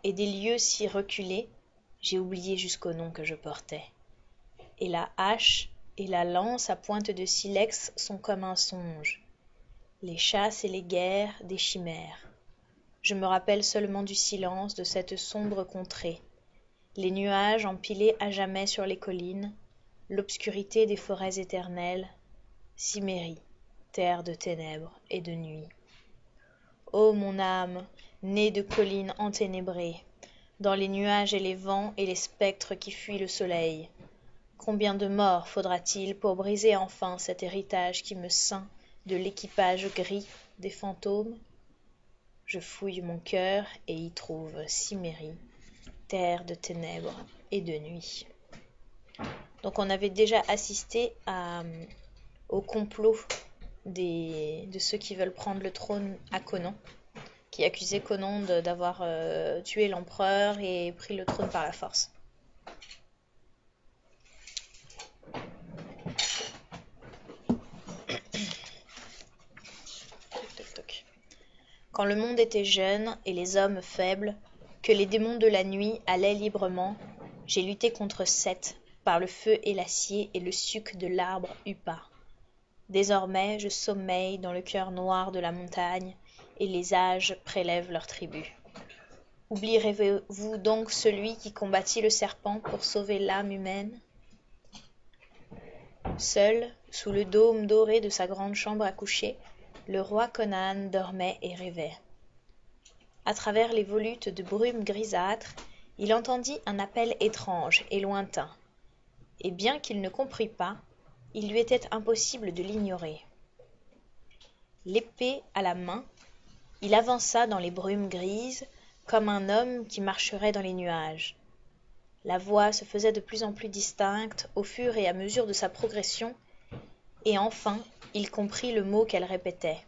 et des lieux si reculés, j'ai oublié jusqu'au nom que je portais. Et la hache et la lance à pointe de silex sont comme un songe. Les chasses et les guerres, des chimères. Je me rappelle seulement du silence de cette sombre contrée, les nuages empilés à jamais sur les collines, l'obscurité des forêts éternelles, Cimmérie, terre de ténèbres et de nuit. Ô mon âme, née de collines enténébrées, dans les nuages et les vents et les spectres qui fuient le soleil, combien de morts faudra-t-il pour briser enfin cet héritage qui me ceint de l'équipage gris des fantômes? Je fouille mon cœur et y trouve Cimmérie, terre de ténèbres et de nuit. Donc on avait déjà assisté au complot de ceux qui veulent prendre le trône à Conan, qui accusaient Conan d'avoir tué l'empereur et pris le trône par la force. Quand le monde était jeune et les hommes faibles, que les démons de la nuit allaient librement, j'ai lutté contre Seth par le feu et l'acier et le suc de l'arbre Upa. Désormais je sommeille dans le cœur noir de la montagne, et les âges prélèvent leur tribut. Oublierez-vous donc celui qui combattit le serpent pour sauver l'âme humaine? Seul, sous le dôme doré de sa grande chambre à coucher, le roi Conan dormait et rêvait. À travers les volutes de brume grisâtre, il entendit un appel étrange et lointain, et bien qu'il ne comprît pas, il lui était impossible de l'ignorer. L'épée à la main, il avança dans les brumes grises, comme un homme qui marcherait dans les nuages. La voix se faisait de plus en plus distincte au fur et à mesure de sa progression, et enfin il comprit le mot qu'elle répétait.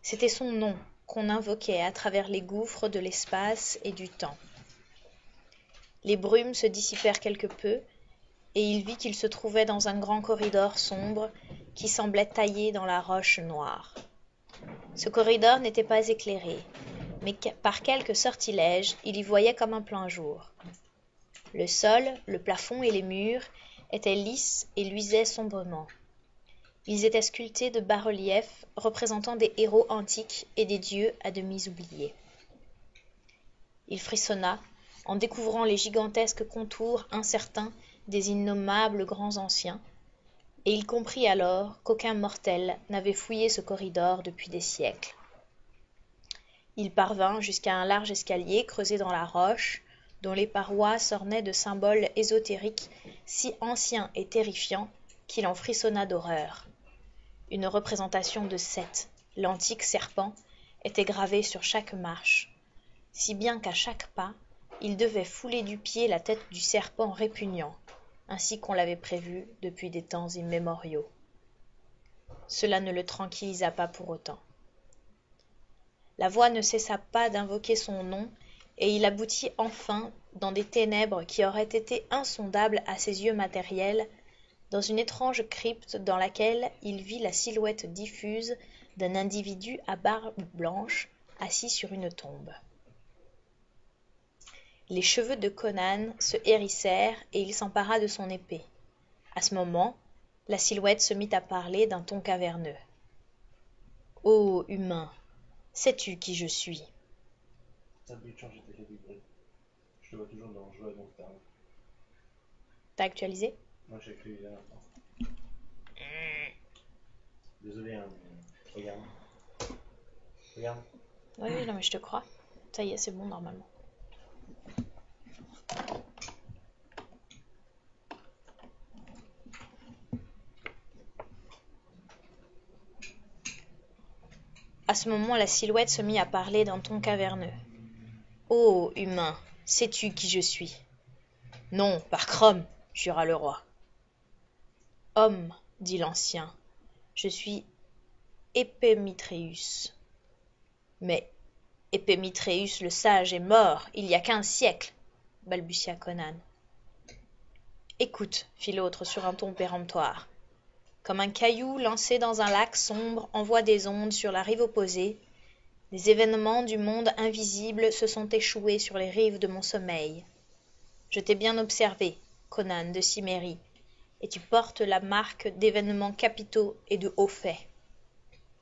C'était son nom qu'on invoquait à travers les gouffres de l'espace et du temps. Les brumes se dissipèrent quelque peu, et il vit qu'il se trouvait dans un grand corridor sombre qui semblait taillé dans la roche noire. Ce corridor n'était pas éclairé, mais par quelques sortilèges, il y voyait comme un plein jour. Le sol, le plafond et les murs étaient lisses et luisaient sombrement. Ils étaient sculptés de bas-reliefs représentant des héros antiques et des dieux à demi oubliés. Il frissonna en découvrant les gigantesques contours incertains des innommables grands anciens, et il comprit alors qu'aucun mortel n'avait fouillé ce corridor depuis des siècles. Il parvint jusqu'à un large escalier creusé dans la roche, dont les parois s'ornaient de symboles ésotériques si anciens et terrifiants qu'il en frissonna d'horreur. Une représentation de Seth, l'antique serpent, était gravée sur chaque marche, si bien qu'à chaque pas, il devait fouler du pied la tête du serpent répugnant, ainsi qu'on l'avait prévu depuis des temps immémoriaux. Cela ne le tranquillisa pas pour autant. La voix ne cessa pas d'invoquer son nom, et il aboutit enfin dans des ténèbres qui auraient été insondables à ses yeux matériels, dans une étrange crypte dans laquelle il vit la silhouette diffuse d'un individu à barbe blanche assis sur une tombe. Les cheveux de Conan se hérissèrent et il s'empara de son épée. À ce moment, la silhouette se mit à parler d'un ton caverneux. « Ô humain, sais-tu qui je suis ?» T'as oublié de changer ta catégorie. Je te vois toujours dans Jeu à long terme. T'as actualisé? Moi j'ai écrit il y a longtemps. Désolé, hein, mais regarde. Regarde. Oui, non, mais je te crois. Ça y est, c'est bon normalement. À ce moment, la silhouette se mit à parler d'un ton caverneux. « Ô humain, sais-tu qui je suis ?»« Non, par Crom, jura le roi. »« Homme, dit l'ancien, je suis Épémitréus. »« Mais Épémitréus le sage est mort il y a 15 siècles, balbutia Conan. « Écoute, fit l'autre sur un ton péremptoire. Comme un caillou lancé dans un lac sombre envoie des ondes sur la rive opposée, Des événements du monde invisible se sont échoués sur les rives de mon sommeil. Je t'ai bien observé, Conan de Cimmérie, et tu portes la marque d'événements capitaux et de hauts faits.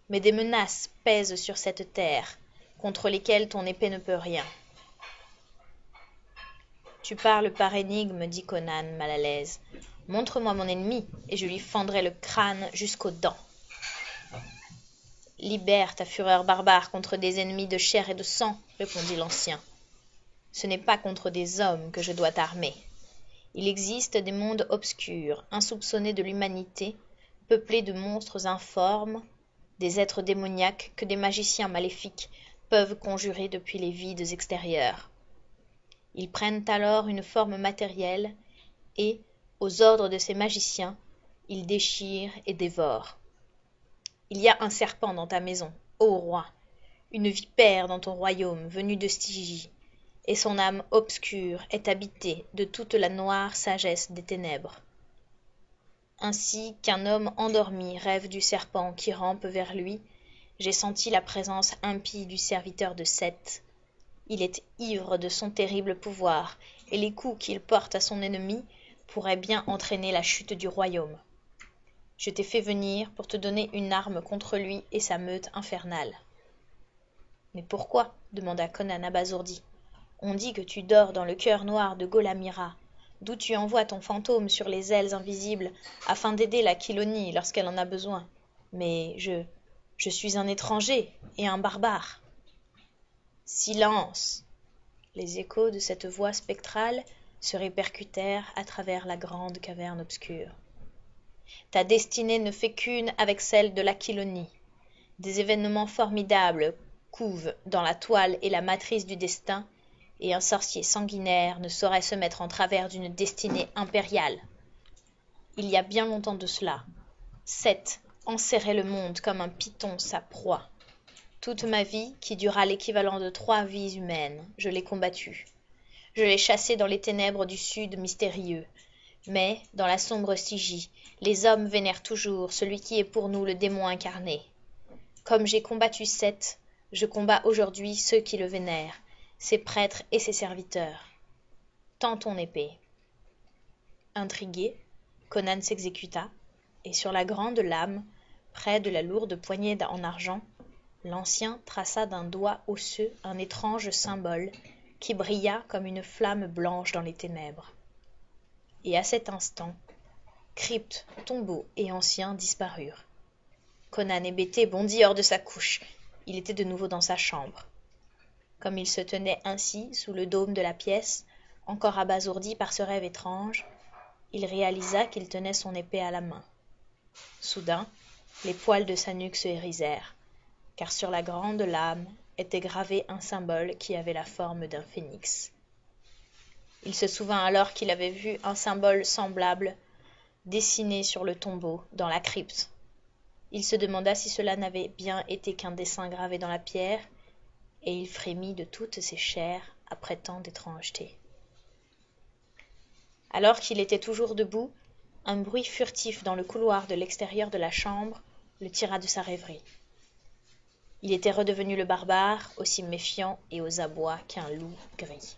Mais des menaces pèsent sur cette terre, contre lesquelles ton épée ne peut rien. Tu parles par énigme, dit Conan, mal à l'aise. Montre-moi mon ennemi, et je lui fendrai le crâne jusqu'aux dents. Libère ta fureur barbare contre des ennemis de chair et de sang, répondit l'ancien. Ce n'est pas contre des hommes que je dois t'armer. Il existe des mondes obscurs, insoupçonnés de l'humanité, peuplés de monstres informes, des êtres démoniaques que des magiciens maléfiques peuvent conjurer depuis les vides extérieurs. Ils prennent alors une forme matérielle et, aux ordres de ces magiciens, ils déchirent et dévorent. Il y a un serpent dans ta maison, ô roi, une vipère dans ton royaume venue de Stygie, et son âme obscure est habitée de toute la noire sagesse des ténèbres. Ainsi qu'un homme endormi rêve du serpent qui rampe vers lui, j'ai senti la présence impie du serviteur de Seth. Il est ivre de son terrible pouvoir, et les coups qu'il porte à son ennemi pourraient bien entraîner la chute du royaume. Je t'ai fait venir pour te donner une arme contre lui et sa meute infernale. Mais pourquoi ? Demanda Conan abasourdi. On dit que tu dors dans le cœur noir de Gholamira, d'où tu envoies ton fantôme sur les ailes invisibles afin d'aider la Chilonie lorsqu'elle en a besoin. Mais je suis un étranger et un barbare. Silence! Les échos de cette voix spectrale se répercutèrent à travers la grande caverne obscure. Ta destinée ne fait qu'une avec celle de l'Aquilonie. Des événements formidables couvent dans la toile et la matrice du destin, et un sorcier sanguinaire ne saurait se mettre en travers d'une destinée impériale. Il y a bien longtemps de cela, Seth enserrait le monde comme un python sa proie. Toute ma vie, qui dura l'équivalent de 3 vies humaines, je l'ai combattu. Je l'ai chassé dans les ténèbres du sud mystérieux. Mais, dans la sombre Stygie, les hommes vénèrent toujours celui qui est pour nous le démon incarné. Comme j'ai combattu Seth, je combats aujourd'hui ceux qui le vénèrent, ses prêtres et ses serviteurs. Tends ton épée. Intrigué, Conan s'exécuta, et sur la grande lame, près de la lourde poignée en argent, l'ancien traça d'un doigt osseux un étrange symbole qui brilla comme une flamme blanche dans les ténèbres. Et à cet instant, crypte, tombeau et ancien disparurent. Conan hébété bondit hors de sa couche. Il était de nouveau dans sa chambre. Comme il se tenait ainsi sous le dôme de la pièce, encore abasourdi par ce rêve étrange, il réalisa qu'il tenait son épée à la main. Soudain, les poils de sa nuque se hérisèrent, car sur la grande lame était gravé un symbole qui avait la forme d'un phénix. Il se souvint alors qu'il avait vu un symbole semblable dessiné sur le tombeau dans la crypte. Il se demanda si cela n'avait bien été qu'un dessin gravé dans la pierre, et il frémit de toutes ses chairs après tant d'étrangeté. Alors qu'il était toujours debout, un bruit furtif dans le couloir de l'extérieur de la chambre le tira de sa rêverie. Il était redevenu le barbare, aussi méfiant et aux abois qu'un loup gris.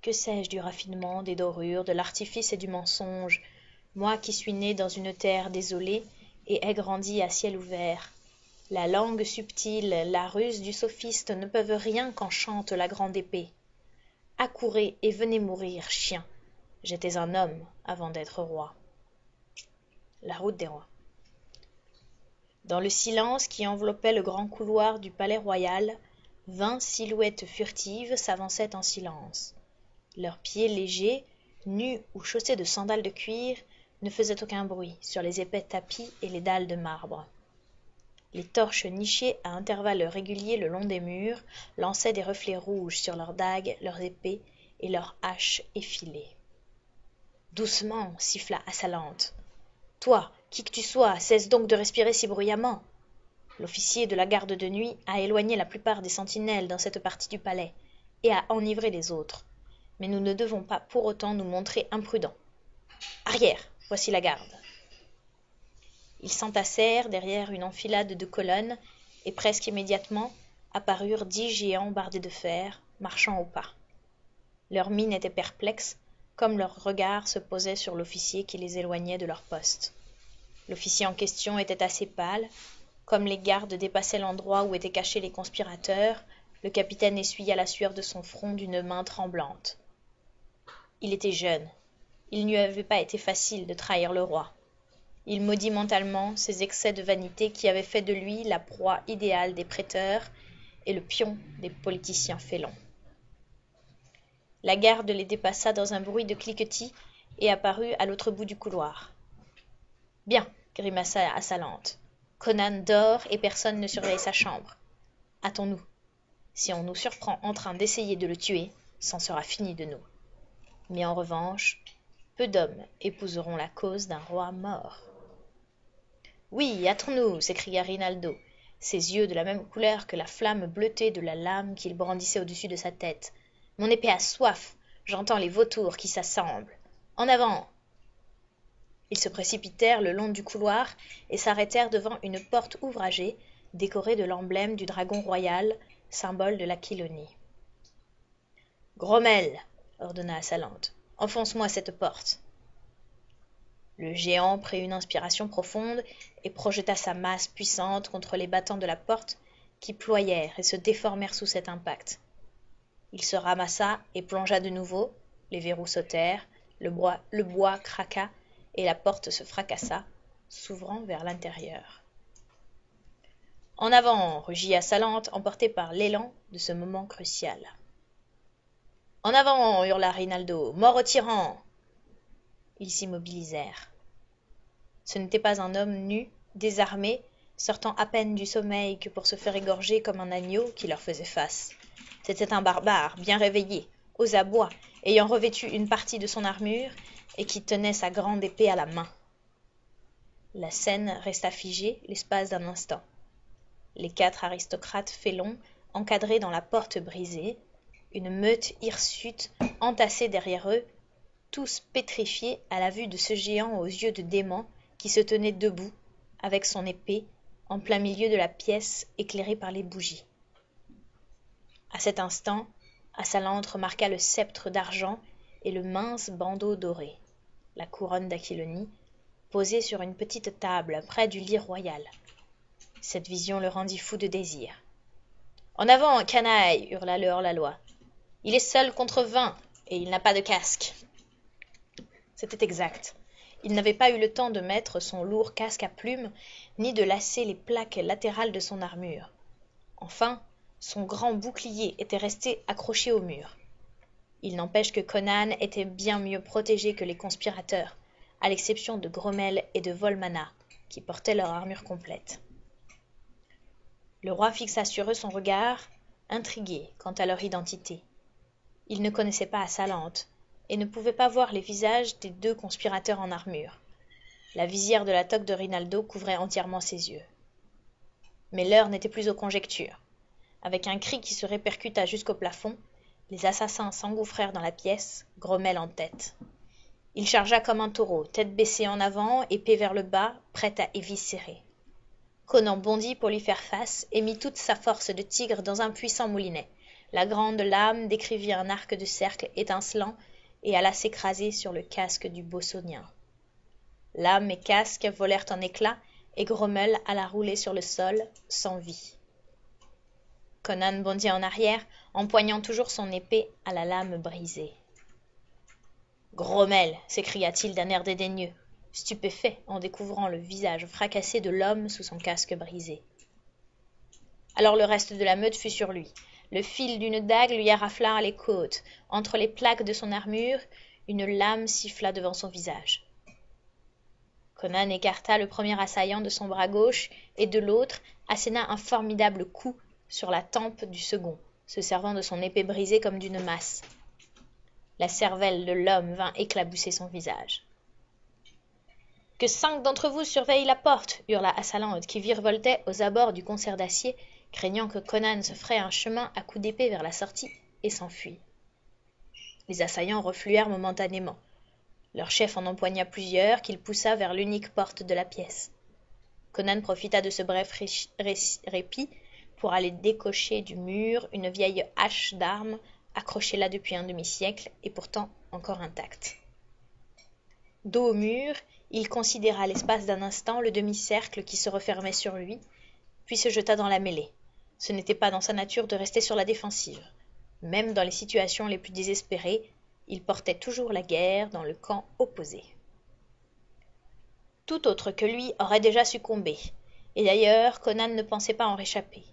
Que sais-je du raffinement, des dorures, de l'artifice et du mensonge, moi qui suis né dans une terre désolée et ai grandi à ciel ouvert? La langue subtile, la ruse du sophiste ne peuvent rien qu'enchante la grande épée. Accourez et venez mourir, chien. J'étais un homme avant d'être roi. La route des rois. Dans le silence qui enveloppait le grand couloir du palais royal, 20 silhouettes furtives s'avançaient en silence. Leurs pieds légers, nus ou chaussés de sandales de cuir, ne faisaient aucun bruit sur les épais tapis et les dalles de marbre. Les torches nichées à intervalles réguliers le long des murs lançaient des reflets rouges sur leurs dagues, leurs épées et leurs haches effilées. Doucement, siffla Assalante. Toi, qui que tu sois, cesse donc de respirer si bruyamment. L'officier de la garde de nuit a éloigné la plupart des sentinelles dans cette partie du palais et a enivré les autres. Mais nous ne devons pas pour autant nous montrer imprudents. Arrière, voici la garde. Ils s'entassèrent derrière une enfilade de colonnes, et presque immédiatement apparurent 10 géants bardés de fer, marchant au pas. Leur mine était perplexe, comme leur regard se posait sur l'officier qui les éloignait de leur poste. L'officier en question était assez pâle. Comme les gardes dépassaient l'endroit où étaient cachés les conspirateurs, le capitaine essuya la sueur de son front d'une main tremblante. Il était jeune. Il ne lui avait pas été facile de trahir le roi. Il maudit mentalement ses excès de vanité qui avaient fait de lui la proie idéale des prêteurs et le pion des politiciens félons. La garde les dépassa dans un bruit de cliquetis et apparut à l'autre bout du couloir. « Bien, » grimaça Assalante. « Conan dort et personne ne surveille sa chambre. Hâtons-nous. Si on nous surprend en train d'essayer de le tuer, c'en sera fini de nous. Mais en revanche, peu d'hommes épouseront la cause d'un roi mort. »« Oui, hâtons-nous » s'écria Rinaldo, ses yeux de la même couleur que la flamme bleutée de la lame qu'il brandissait au-dessus de sa tête. « Mon épée a soif, j'entends les vautours qui s'assemblent. En avant !» Ils se précipitèrent le long du couloir et s'arrêtèrent devant une porte ouvragée, décorée de l'emblème du dragon royal, symbole de l'Aquilonie. « Grommelle !» ordonna Assalante. « Enfonce-moi cette porte. » Le géant prit une inspiration profonde et projeta sa masse puissante contre les battants de la porte qui ployèrent et se déformèrent sous cet impact. Il se ramassa et plongea de nouveau, les verrous sautèrent, le bois craqua et la porte se fracassa, s'ouvrant vers l'intérieur. « En avant !» rugit Assalante, emporté par l'élan de ce moment crucial. « En avant !» hurla Rinaldo. « Mort aux tyrans !» Ils s'immobilisèrent. Ce n'était pas un homme nu, désarmé, sortant à peine du sommeil que pour se faire égorger comme un agneau qui leur faisait face. C'était un barbare, bien réveillé, aux abois, ayant revêtu une partie de son armure et qui tenait sa grande épée à la main. La scène resta figée l'espace d'un instant. Les 4 aristocrates félons encadrés dans la porte brisée, une meute hirsute entassée derrière eux, tous pétrifiés à la vue de ce géant aux yeux de démon qui se tenait debout, avec son épée, en plein milieu de la pièce éclairée par les bougies. À cet instant, Assalante remarqua le sceptre d'argent et le mince bandeau doré, la couronne d'Aquilonie, posée sur une petite table près du lit royal. Cette vision le rendit fou de désir. « En avant, canaille !» hurla le hors-la-loi. « Il est seul contre 20 et il n'a pas de casque. » C'était exact. Il n'avait pas eu le temps de mettre son lourd casque à plumes, ni de lasser les plaques latérales de son armure. Enfin, son grand bouclier était resté accroché au mur. Il n'empêche que Conan était bien mieux protégé que les conspirateurs, à l'exception de Grommelle et de Volmana, qui portaient leur armure complète. Le roi fixa sur eux son regard, intrigué quant à leur identité. Il ne connaissait pas Assalante, et ne pouvait pas voir les visages des 2 conspirateurs en armure. La visière de la toque de Rinaldo couvrait entièrement ses yeux. Mais l'heure n'était plus aux conjectures. Avec un cri qui se répercuta jusqu'au plafond, les assassins s'engouffrèrent dans la pièce, Grommelle en tête. Il chargea comme un taureau, tête baissée en avant, épée vers le bas, prêt à éviscérer. Conan bondit pour lui faire face et mit toute sa force de tigre dans un puissant moulinet. La grande lame décrivit un arc de cercle étincelant et alla s'écraser sur le casque du Beausaunien. Lame et casque volèrent en éclats et Grommelle alla rouler sur le sol, sans vie. Conan bondit en arrière, empoignant toujours son épée à la lame brisée. « Grommelle !» s'écria-t-il d'un air dédaigneux, stupéfait en découvrant le visage fracassé de l'homme sous son casque brisé. Alors le reste de la meute fut sur lui. Le fil d'une dague lui arrafla les côtes. Entre les plaques de son armure, une lame siffla devant son visage. Conan écarta le premier assaillant de son bras gauche et de l'autre asséna un formidable coup sur la tempe du second, se servant de son épée brisée comme d'une masse. La cervelle de l'homme vint éclabousser son visage. « Que 5 d'entre vous surveillent la porte !» hurla Assalante, qui virevoltait aux abords du concert d'acier, craignant que Conan se fraye un chemin à coups d'épée vers la sortie et s'enfuit. Les assaillants refluèrent momentanément. Leur chef en empoigna plusieurs qu'il poussa vers l'unique porte de la pièce. Conan profita de ce bref répit pour aller décocher du mur une vieille hache d'armes accrochée là depuis un demi-siècle et pourtant encore intacte. Dos au mur, il considéra l'espace d'un instant le demi-cercle qui se refermait sur lui, puis se jeta dans la mêlée. Ce n'était pas dans sa nature de rester sur la défensive. Même dans les situations les plus désespérées, il portait toujours la guerre dans le camp opposé. Tout autre que lui aurait déjà succombé, et d'ailleurs Conan ne pensait pas en réchapper.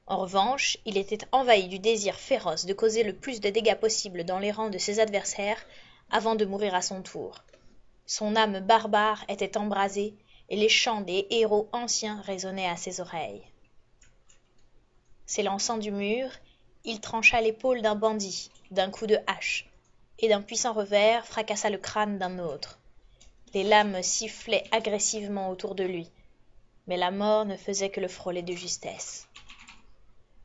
En revanche, il était envahi du désir féroce de causer le plus de dégâts possible dans les rangs de ses adversaires avant de mourir à son tour. Son âme barbare était embrasée, et les chants des héros anciens résonnaient à ses oreilles. S'élançant du mur, il trancha l'épaule d'un bandit, d'un coup de hache, et d'un puissant revers fracassa le crâne d'un autre. Les lames sifflaient agressivement autour de lui, mais la mort ne faisait que le frôler de justesse.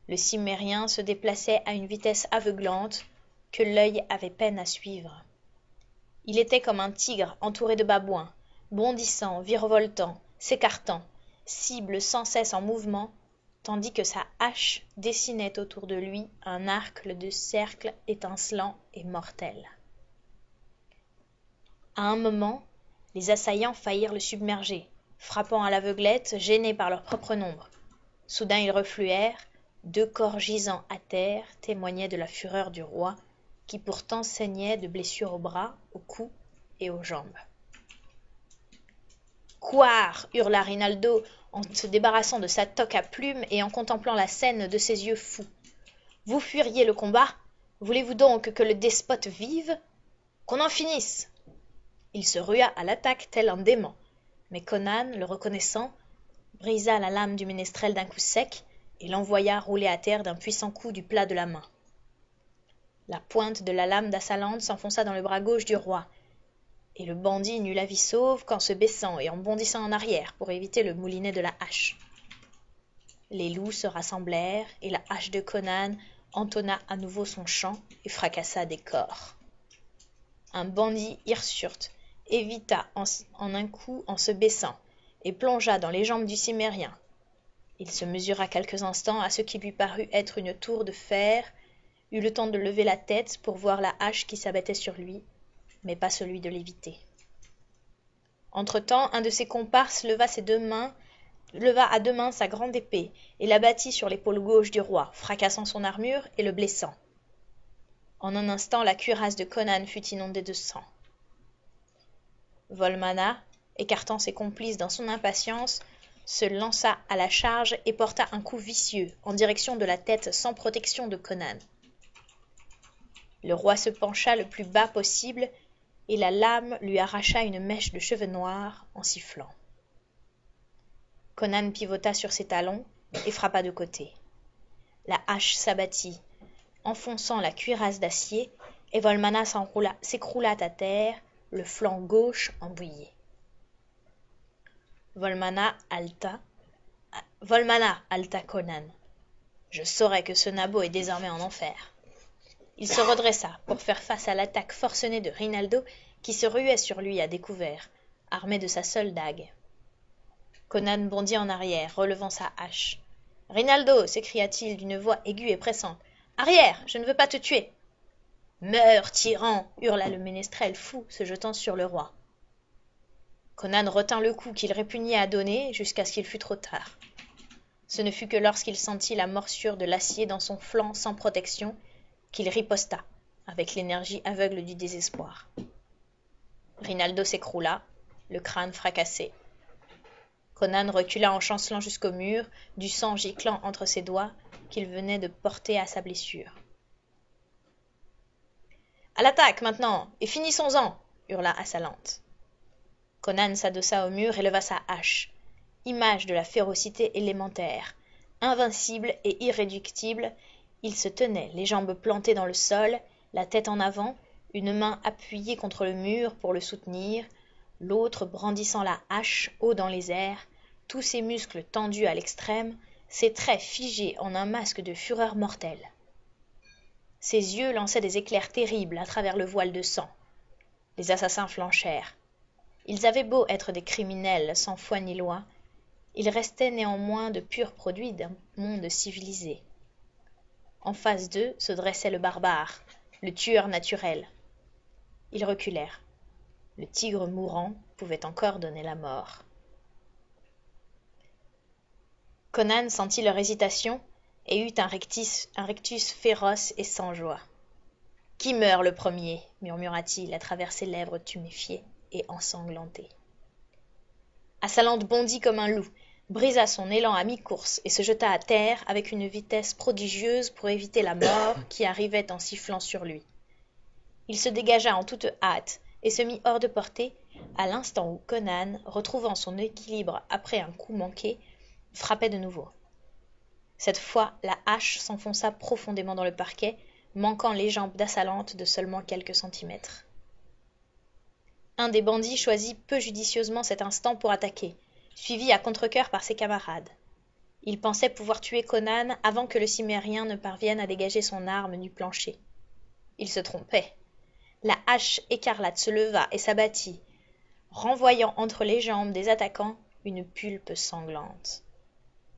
Le Cimmérien se déplaçait à une vitesse aveuglante que l'œil avait peine à suivre. Il était comme un tigre entouré de babouins, bondissant, virevoltant, s'écartant, cible sans cesse en mouvement, tandis que sa hache dessinait autour de lui un arc de cercle étincelant et mortel. À un moment, les assaillants faillirent le submerger, frappant à l'aveuglette, gênés par leur propre nombre. Soudain ils refluèrent, 2 corps gisant à terre témoignaient de la fureur du roi, qui pourtant saignait de blessures aux bras, au cou et aux jambes. « Couard !» hurla Rinaldo en se débarrassant de sa toque à plumes et en contemplant la scène de ses yeux fous. « Vous fuiriez le combat ? Voulez-vous donc que le despote vive ? Qu'on en finisse !» Il se rua à l'attaque tel un dément, mais Conan, le reconnaissant, brisa la lame du ménestrel d'un coup sec et l'envoya rouler à terre d'un puissant coup du plat de la main. La pointe de la lame d'Assalante s'enfonça dans le bras gauche du roi, et le bandit n'eut la vie sauve qu'en se baissant et en bondissant en arrière pour éviter le moulinet de la hache. Les loups se rassemblèrent, et la hache de Conan entonna à nouveau son chant et fracassa des corps. Un bandit hirsute évita en un coup en se baissant, et plongea dans les jambes du Cimmérien. Il se mesura quelques instants à ce qui lui parut être une tour de fer, eut le temps de lever la tête pour voir la hache qui s'abattait sur lui, mais pas celui de l'éviter. Entre-temps, un de ses comparses leva à 2 mains sa grande épée et la battit sur l'épaule gauche du roi, fracassant son armure et le blessant. En un instant, la cuirasse de Conan fut inondée de sang. Volmana, écartant ses complices dans son impatience, se lança à la charge et porta un coup vicieux en direction de la tête sans protection de Conan. Le roi se pencha le plus bas possible, et la lame lui arracha une mèche de cheveux noirs en sifflant. Conan pivota sur ses talons et frappa de côté. La hache s'abattit, enfonçant la cuirasse d'acier, et Volmana s'écroula à terre, le flanc gauche embouillé. Volmana halta Conan. Je saurais que ce nabot est désormais en enfer. Il se redressa pour faire face à l'attaque forcenée de Rinaldo qui se ruait sur lui à découvert, armé de sa seule dague. Conan bondit en arrière, relevant sa hache. « Rinaldo !» s'écria-t-il d'une voix aiguë et pressante. « Arrière, je ne veux pas te tuer !»« Meurs, tyran !» hurla le ménestrel fou, se jetant sur le roi. Conan retint le coup qu'il répugnait à donner jusqu'à ce qu'il fût trop tard. Ce ne fut que lorsqu'il sentit la morsure de l'acier dans son flanc sans protection qu'il riposta, avec l'énergie aveugle du désespoir. Rinaldo s'écroula, le crâne fracassé. Conan recula en chancelant jusqu'au mur, du sang giclant entre ses doigts qu'il venait de porter à sa blessure. « À l'attaque, maintenant, et finissons-en !» hurla Assalante. Conan s'adossa au mur et leva sa hache, image de la férocité élémentaire. Invincible et irréductible, il se tenait, les jambes plantées dans le sol, la tête en avant, une main appuyée contre le mur pour le soutenir, l'autre brandissant la hache haut dans les airs, tous ses muscles tendus à l'extrême, ses traits figés en un masque de fureur mortelle. Ses yeux lançaient des éclairs terribles à travers le voile de sang. Les assassins flanchèrent. Ils avaient beau être des criminels sans foi ni loi, Il restait néanmoins de purs produits d'un monde civilisé. En face d'eux se dressait le barbare, le tueur naturel. Ils reculèrent. Le tigre mourant pouvait encore donner la mort. Conan sentit leur hésitation et eut un rictus féroce et sans joie. « Qui meurt le premier » murmura-t-il à travers ses lèvres tuméfiées et ensanglantées. Assalante bondit comme un loup, brisa son élan à mi-course et se jeta à terre avec une vitesse prodigieuse pour éviter la mort qui arrivait en sifflant sur lui. Il se dégagea en toute hâte et se mit hors de portée à l'instant où Conan, retrouvant son équilibre après un coup manqué, frappait de nouveau. Cette fois, la hache s'enfonça profondément dans le parquet, manquant les jambes d'Assalante de seulement quelques centimètres. Un des bandits choisit peu judicieusement cet instant pour attaquer, suivi à contre-cœur par ses camarades. Il pensait pouvoir tuer Conan avant que le Cimmérien ne parvienne à dégager son arme du plancher. Il se trompait. La hache écarlate se leva et s'abattit, renvoyant entre les jambes des attaquants une pulpe sanglante.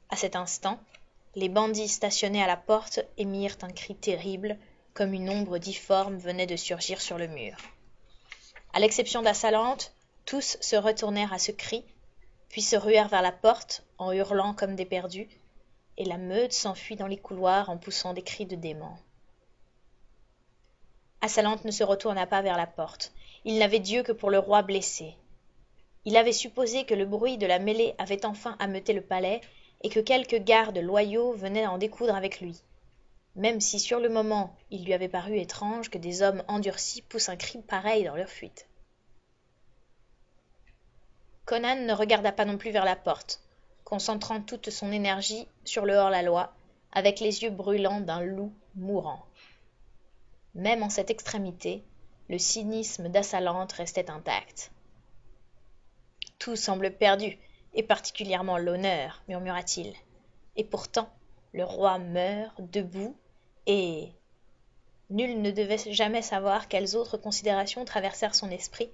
À cet instant, les bandits stationnés à la porte émirent un cri terrible, comme une ombre difforme venait de surgir sur le mur. À l'exception d'Assalante, tous se retournèrent à ce cri, puis se ruèrent vers la porte en hurlant comme des perdus, et la meute s'enfuit dans les couloirs en poussant des cris de démons. Assalante ne se retourna pas vers la porte. Il n'avait d'yeux que pour le roi blessé. Il avait supposé que le bruit de la mêlée avait enfin ameuté le palais et que quelques gardes loyaux venaient en découdre avec lui, même si sur le moment il lui avait paru étrange que des hommes endurcis poussent un cri pareil dans leur fuite. Conan ne regarda pas non plus vers la porte, concentrant toute son énergie sur le hors-la-loi, avec les yeux brûlants d'un loup mourant. Même en cette extrémité, le cynisme d'Assalante restait intact. « Tout semble perdu, et particulièrement l'honneur, » murmura-t-il. « Et pourtant, le roi meurt debout, et... » Nul ne devait jamais savoir quelles autres considérations traversèrent son esprit.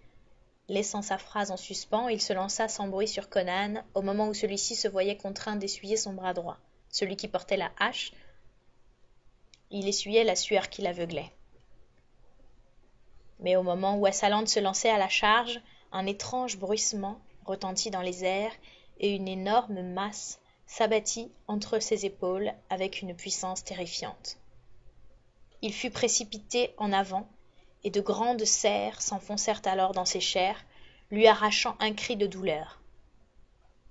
Laissant sa phrase en suspens, il se lança sans bruit sur Conan, au moment où celui-ci se voyait contraint d'essuyer son bras droit. Celui qui portait la hache, il essuyait la sueur qui l'aveuglait. Mais au moment où Assalante se lançait à la charge, un étrange bruissement retentit dans les airs et une énorme masse s'abattit entre ses épaules avec une puissance terrifiante. Il fut précipité en avant, et de grandes serres s'enfoncèrent alors dans ses chairs, lui arrachant un cri de douleur.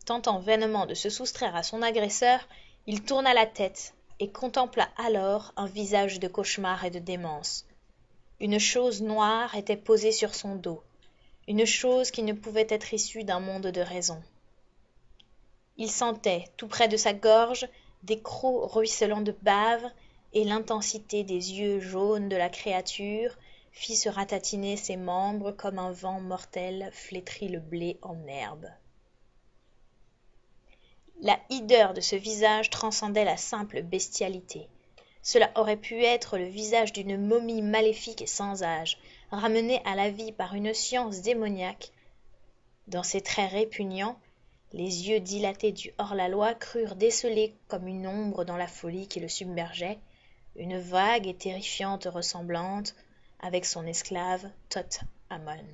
Tentant vainement de se soustraire à son agresseur, il tourna la tête et contempla alors un visage de cauchemar et de démence. Une chose noire était posée sur son dos, une chose qui ne pouvait être issue d'un monde de raison. Il sentait, tout près de sa gorge, des crocs ruisselants de bave, et l'intensité des yeux jaunes de la créature fit se ratatiner ses membres comme un vent mortel flétrit le blé en herbe. La hideur de ce visage transcendait la simple bestialité. Cela aurait pu être le visage d'une momie maléfique et sans âge, ramenée à la vie par une science démoniaque. Dans ses traits répugnants, les yeux dilatés du hors-la-loi crurent déceler comme une ombre dans la folie qui le submergeait, une vague et terrifiante ressemblance avec son esclave Tot-Amon.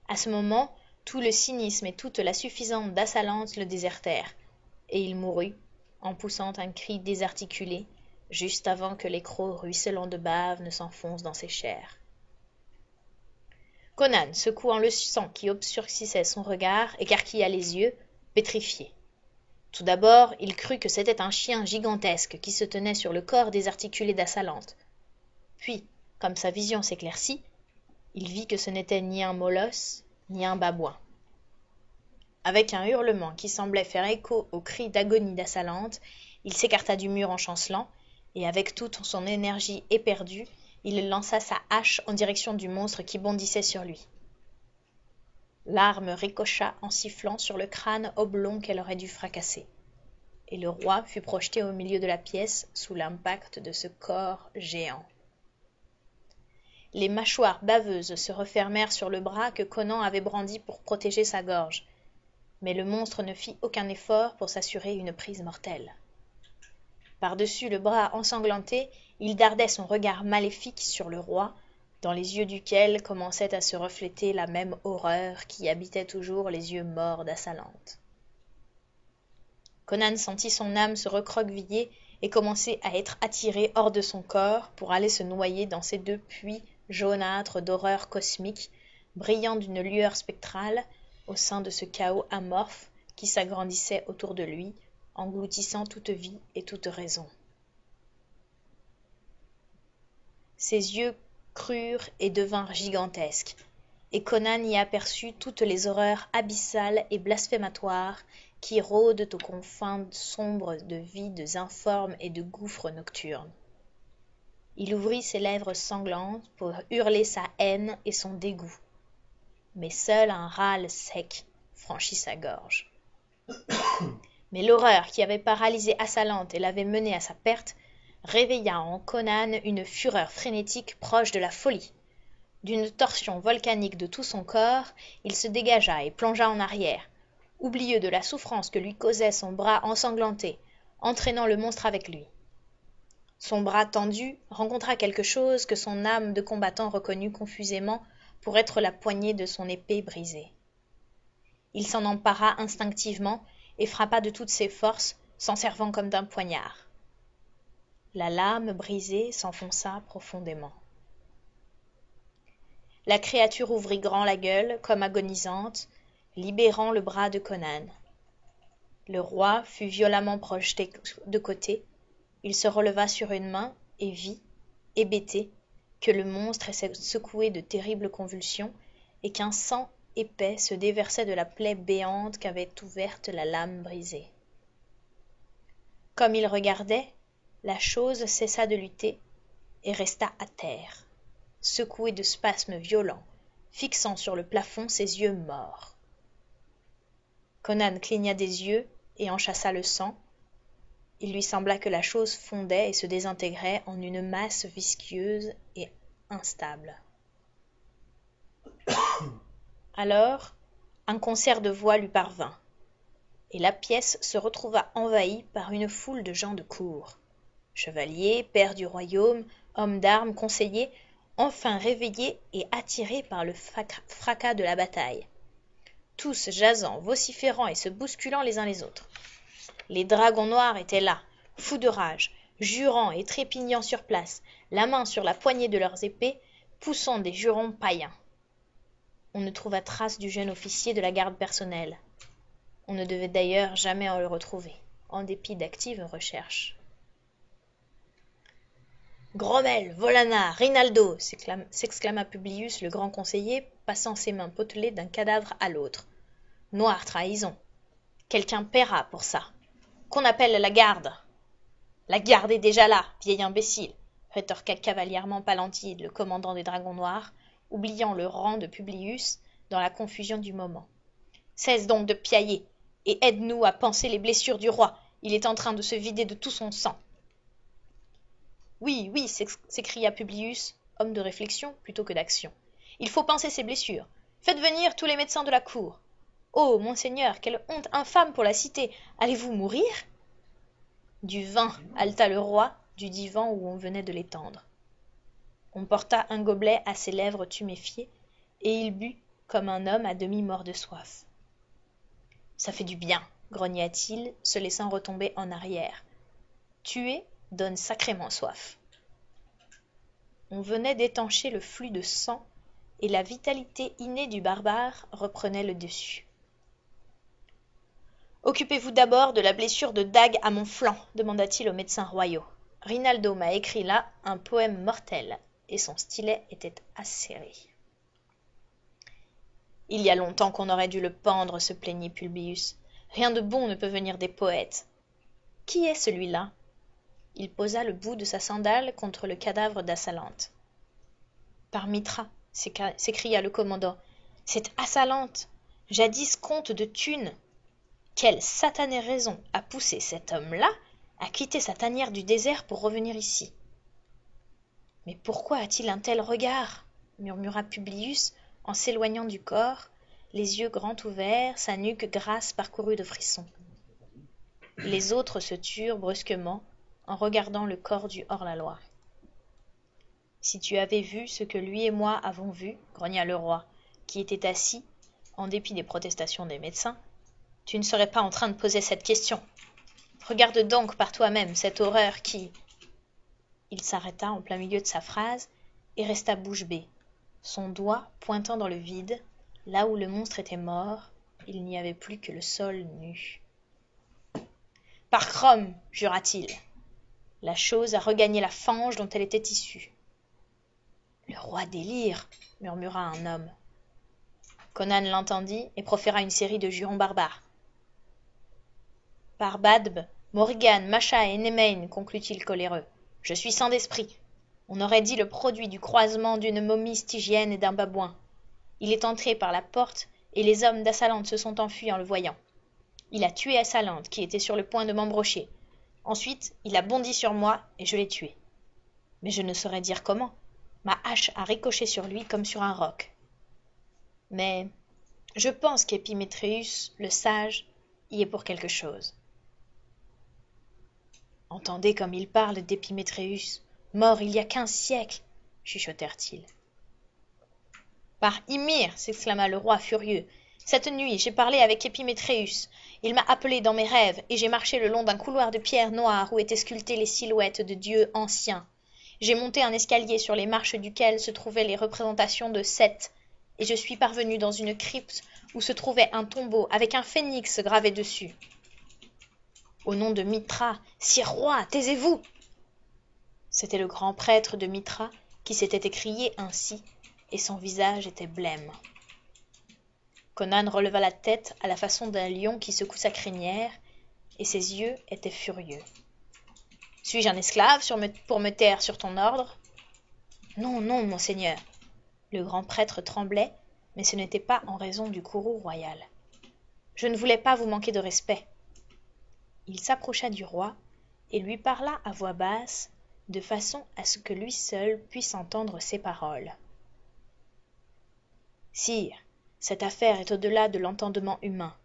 À ce moment, tout le cynisme et toute la suffisance d'Assalante le désertèrent, et il mourut, en poussant un cri désarticulé, juste avant que les crocs ruisselants de bave ne s'enfoncent dans ses chairs. Conan, secouant le sang qui obscurcissait son regard, écarquilla les yeux, pétrifié. Tout d'abord, il crut que c'était un chien gigantesque qui se tenait sur le corps désarticulé d'Assalante. Puis, comme sa vision s'éclaircit, il vit que ce n'était ni un molosse, ni un babouin. Avec un hurlement qui semblait faire écho au cri d'agonie d'Assalante, il s'écarta du mur en chancelant, et avec toute son énergie éperdue, il lança sa hache en direction du monstre qui bondissait sur lui. L'arme ricocha en sifflant sur le crâne oblong qu'elle aurait dû fracasser, et le roi fut projeté au milieu de la pièce sous l'impact de ce corps géant. Les mâchoires baveuses se refermèrent sur le bras que Conan avait brandi pour protéger sa gorge, mais le monstre ne fit aucun effort pour s'assurer une prise mortelle. Par-dessus le bras ensanglanté, il dardait son regard maléfique sur le roi, dans les yeux duquel commençait à se refléter la même horreur qui habitait toujours les yeux morts d'Assalante. Conan sentit son âme se recroqueviller et commencer à être attiré hors de son corps pour aller se noyer dans ces deux puits jaunâtres d'horreur cosmique, brillant d'une lueur spectrale au sein de ce chaos amorphe qui s'agrandissait autour de lui, engloutissant toute vie et toute raison. Ses yeux crurent et devinrent gigantesques, et Conan y aperçut toutes les horreurs abyssales et blasphématoires qui rôdent aux confins sombres de vides informes et de gouffres nocturnes. Il ouvrit ses lèvres sanglantes pour hurler sa haine et son dégoût, mais seul un râle sec franchit sa gorge. Mais l'horreur qui avait paralysé Assalante et l'avait mené à sa perte réveilla en Conan une fureur frénétique proche de la folie. D'une torsion volcanique de tout son corps, il se dégagea et plongea en arrière, oublieux de la souffrance que lui causait son bras ensanglanté, entraînant le monstre avec lui. Son bras tendu rencontra quelque chose que son âme de combattant reconnut confusément pour être la poignée de son épée brisée. Il s'en empara instinctivement et frappa de toutes ses forces, s'en servant comme d'un poignard. La lame brisée s'enfonça profondément. La créature ouvrit grand la gueule, comme agonisante, libérant le bras de Conan. Le roi fut violemment projeté de côté. Il se releva sur une main et vit, hébété, que le monstre était secoué de terribles convulsions et qu'un sang épais se déversait de la plaie béante qu'avait ouverte la lame brisée. Comme il regardait, la chose cessa de lutter et resta à terre, secouée de spasmes violents, fixant sur le plafond ses yeux morts. Conan cligna des yeux et en chassa le sang. Il lui sembla que la chose fondait et se désintégrait en une masse visqueuse et instable. Alors, un concert de voix lui parvint, et la pièce se retrouva envahie par une foule de gens de cour. Chevaliers, pairs du royaume, hommes d'armes, conseillers, enfin réveillés et attirés par le fracas de la bataille. Tous jasant, vociférant et se bousculant les uns les autres. Les dragons noirs étaient là, fous de rage, jurant et trépignant sur place, la main sur la poignée de leurs épées, poussant des jurons païens. On ne trouva trace du jeune officier de la garde personnelle. On ne devait d'ailleurs jamais le retrouver, en dépit d'actives recherches. « Grommel, Volana, Rinaldo !» s'exclama Publius le grand conseiller, passant ses mains potelées d'un cadavre à l'autre. « Noire trahison! Quelqu'un paiera pour ça. Qu'on appelle la garde !»« La garde est déjà là, vieil imbécile !» rétorqua cavalièrement Palantide, le commandant des dragons noirs, oubliant le rang de Publius dans la confusion du moment. « Cesse donc de piailler, et aide-nous à panser les blessures du roi. Il est en train de se vider de tout son sang. » « Oui, oui, s'écria Publius, homme de réflexion plutôt que d'action. Il faut panser ses blessures. Faites venir tous les médecins de la cour. Oh, monseigneur, quelle honte infâme pour la cité. Allez-vous mourir ? Du vin, haleta le roi du divan où on venait de l'étendre. On porta un gobelet à ses lèvres tuméfiées, et il but comme un homme à demi mort de soif. Ça fait du bien, grogna-t-il, se laissant retomber en arrière. Tuer donne sacrément soif. On venait d'étancher le flux de sang, et la vitalité innée du barbare reprenait le dessus. « Occupez-vous d'abord de la blessure de dague à mon flanc, demanda-t-il aux médecins royaux. Rinaldo m'a écrit là un poème mortel, et son stylet était acéré. Il y a longtemps qu'on aurait dû le pendre, se plaignit Publius. Rien de bon ne peut venir des poètes. Qui est celui-là ? Il posa le bout de sa sandale contre le cadavre d'Assalante. Par Mitra, s'écria le commandant, c'est Assalante, jadis comte de Thunes. Quelle satanée raison a poussé cet homme-là à quitter sa tanière du désert pour revenir ici ? Mais pourquoi a-t-il un tel regard ? Murmura Publius en s'éloignant du corps, les yeux grands ouverts, sa nuque grasse parcourue de frissons. Les autres se turent brusquement en regardant le corps du hors-la-loi. « Si tu avais vu ce que lui et moi avons vu, grogna le roi, qui était assis, en dépit des protestations des médecins, tu ne serais pas en train de poser cette question. Regarde donc par toi-même cette horreur qui... » Il s'arrêta en plein milieu de sa phrase et resta bouche bée, son doigt pointant dans le vide, là où le monstre était mort, il n'y avait plus que le sol nu. « Par Crom, jura-t-il, la chose a regagné la fange dont elle était issue. »« Le roi délire, murmura un homme. Conan l'entendit et proféra une série de jurons barbares. « Par Badb, Morrigan, Macha et Nemain, conclut-il coléreux, je suis sans d'esprit. On aurait dit le produit du croisement d'une momie stygienne et d'un babouin. Il est entré par la porte et les hommes d'Assalante se sont enfuis en le voyant. Il a tué Assalante qui était sur le point de m'embrocher. Ensuite, il a bondi sur moi et je l'ai tué. Mais je ne saurais dire comment. Ma hache a ricoché sur lui comme sur un roc. Mais je pense qu'Épimétréus, le sage, y est pour quelque chose. » « Entendez comme il parle d'Épimétréus, mort il y a 15 siècles, chuchotèrent-ils. « Par Ymir, s'exclama le roi furieux, cette nuit j'ai parlé avec Épimétréus. Il m'a appelé dans mes rêves et j'ai marché le long d'un couloir de pierre noire où étaient sculptées les silhouettes de dieux anciens. J'ai monté un escalier sur les marches duquel se trouvaient les représentations de Seth, et je suis parvenu dans une crypte où se trouvait un tombeau avec un phénix gravé dessus. Au nom de Mithra, sire roi, taisez-vous » C'était le grand prêtre de Mithra qui s'était écrié ainsi, et son visage était blême. Conan releva la tête à la façon d'un lion qui secoue sa crinière, et ses yeux étaient furieux. « Suis-je un esclave pour me taire sur ton ordre ?»« Non, non, monseigneur. » Le grand prêtre tremblait, mais ce n'était pas en raison du courroux royal. « Je ne voulais pas vous manquer de respect. » Il s'approcha du roi et lui parla à voix basse, de façon à ce que lui seul puisse entendre ses paroles. « Sire, cette affaire est au-delà de l'entendement humain.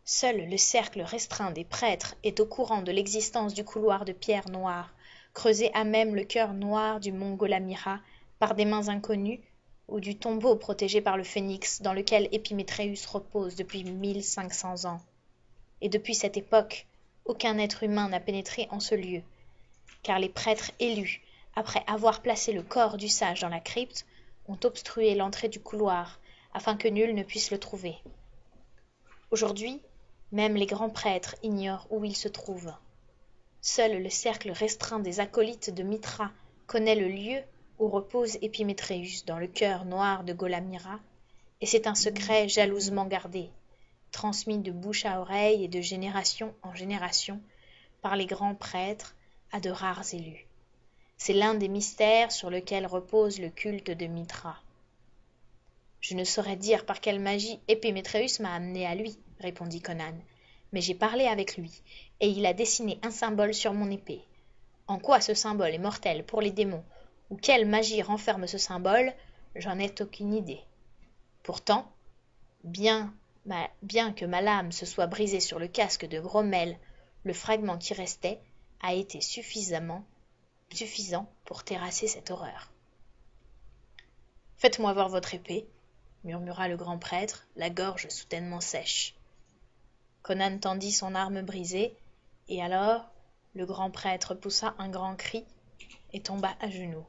Seul le cercle restreint des prêtres est au courant de l'existence du couloir de pierre noire, creusé à même le cœur noir du mont Golamira par des mains inconnues, ou du tombeau protégé par le phénix dans lequel Épimétréus repose depuis 1500 ans. Et depuis cette époque, aucun être humain n'a pénétré en ce lieu, car les prêtres élus, après avoir placé le corps du sage dans la crypte, ont obstrué l'entrée du couloir, afin que nul ne puisse le trouver. Aujourd'hui, même les grands prêtres ignorent où il se trouve. Seul le cercle restreint des acolytes de Mithra connaît le lieu où repose Épimétréus dans le cœur noir de Golamira, et c'est un secret jalousement gardé, transmis de bouche à oreille et de génération en génération par les grands prêtres à de rares élus. C'est l'un des mystères sur lesquels repose le culte de Mithra. « Je ne saurais dire par quelle magie Épimétréus m'a amené à lui, » répondit Conan, « mais j'ai parlé avec lui, et il a dessiné un symbole sur mon épée. En quoi ce symbole est mortel pour les démons, ou quelle magie renferme ce symbole, j'en ai aucune idée. Pourtant, bien que ma lame se soit brisée sur le casque de Grommel, le fragment qui restait a été suffisant pour terrasser cette horreur. « Faites-moi voir votre épée, » murmura le grand prêtre, la gorge soudainement sèche. Conan tendit son arme brisée, et alors le grand prêtre poussa un grand cri et tomba à genoux.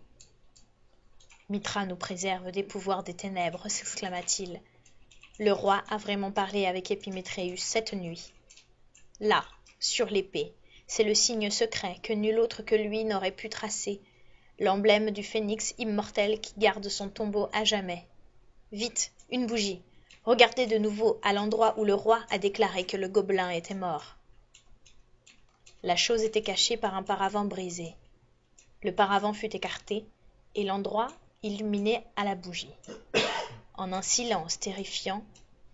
« Mithra nous préserve des pouvoirs des ténèbres, » s'exclama-t-il. « Le roi a vraiment parlé avec Épimétréus cette nuit. Là, sur l'épée, c'est le signe secret que nul autre que lui n'aurait pu tracer, l'emblème du phénix immortel qui garde son tombeau à jamais. Vite, une bougie. Regardez de nouveau à l'endroit où le roi a déclaré que le gobelin était mort. » La chose était cachée par un paravent brisé. Le paravent fut écarté, et l'endroit illuminé à la bougie. En un silence terrifiant,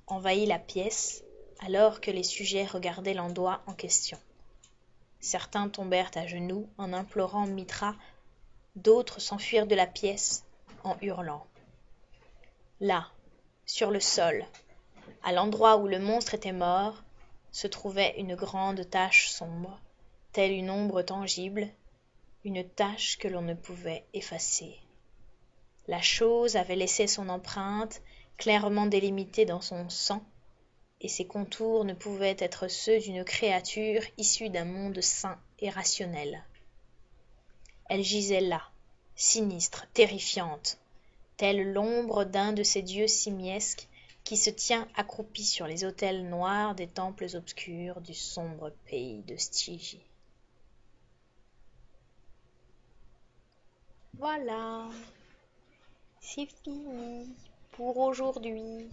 envahit la pièce, alors que les sujets regardaient l'endroit en question. Certains tombèrent à genoux en implorant Mithra, d'autres s'enfuirent de la pièce en hurlant. Là, sur le sol, À l'endroit où le monstre était mort, se trouvait une grande tache sombre, telle une ombre tangible, une tache que l'on ne pouvait effacer. La chose avait laissé son empreinte clairement délimitée dans son sang, et ses contours ne pouvaient être ceux d'une créature issue d'un monde sain et rationnel. Elle gisait là, sinistre, terrifiante, telle l'ombre d'un de ces dieux simiesques qui se tient accroupi sur les autels noirs des temples obscurs du sombre pays de Stygie. Voilà, c'est fini pour aujourd'hui.